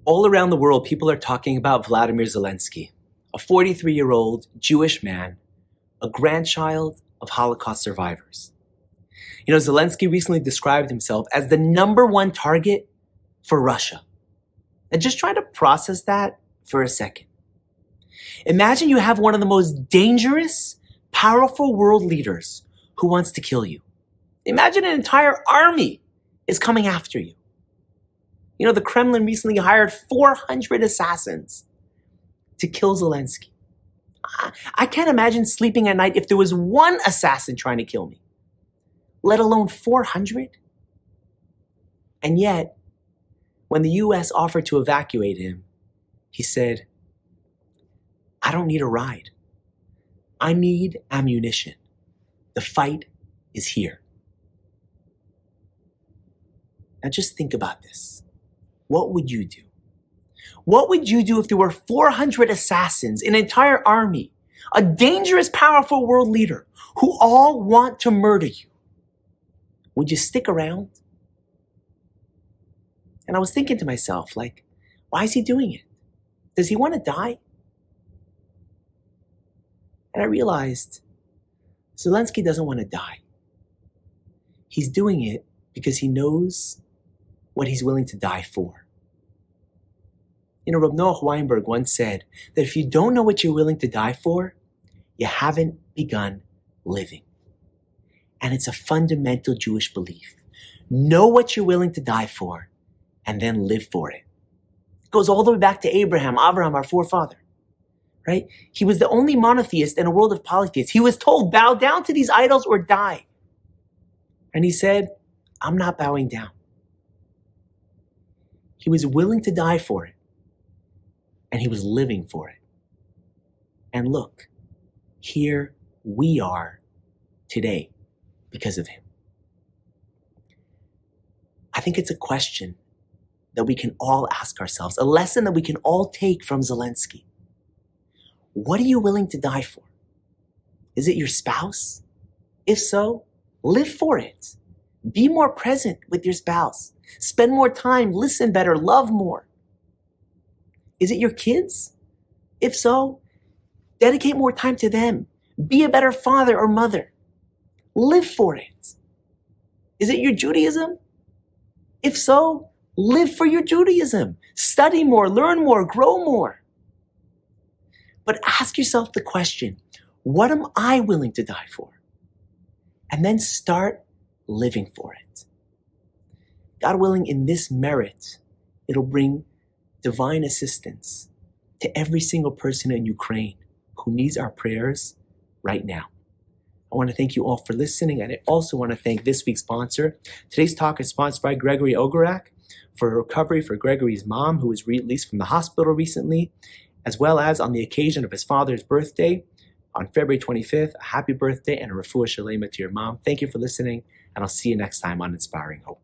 All around the world, people are talking about Vladimir Zelensky, a 43-year-old Jewish man, a grandchild of Holocaust survivors. You know, Zelensky recently described himself as the #1 target for Russia. And just try to process that for a second. Imagine you have one of the most dangerous, powerful world leaders who wants to kill you. Imagine an entire army is coming after you. You know, the Kremlin recently hired 400 assassins to kill Zelensky. I can't imagine sleeping at night if there was one assassin trying to kill me, let alone 400. And yet, when the US offered to evacuate him, he said, "I don't need a ride. I need ammunition. The fight is here." Now just think about this. What would you do? What would you do if there were 400 assassins, an entire army, a dangerous, powerful world leader who all want to murder you? Would you stick around? And I was thinking to myself, like, why is he doing it? Does he want to die? And I realized Zelensky doesn't want to die. He's doing it because he knows what he's willing to die for. You know, Rabbi Weinberg once said that if you don't know what you're willing to die for, you haven't begun living. And it's a fundamental Jewish belief. Know what you're willing to die for, and then live for it. It goes all the way back to Abraham, our forefather, right? He was the only monotheist in a world of polytheists. He was told, bow down to these idols or die. And he said, I'm not bowing down. He was willing to die for it, and he was living for it. And look, here we are today because of him. I think it's a question that we can all ask ourselves, a lesson that we can all take from Zelensky. What are you willing to die for? Is it your spouse? If so, live for it. Be more present with your spouse. Spend more time, listen better, love more. Is it your kids? If so, dedicate more time to them. Be a better father or mother. Live for it. Is it your Judaism? If so, live for your Judaism. Study more, learn more, grow more. But ask yourself the question, what am I willing to die for? And then start living for it. God willing, in this merit, it'll bring divine assistance to every single person in Ukraine who needs our prayers right now. I want to thank you all for listening, and I also want to thank this week's sponsor. Today's talk is sponsored by Gregory Ogorak for recovery for Gregory's mom, who was released from the hospital recently, as well as on the occasion of his father's birthday on February 25th. A happy birthday and a refuah shalema to your mom. Thank you for listening, and I'll see you next time on Inspiring Hope.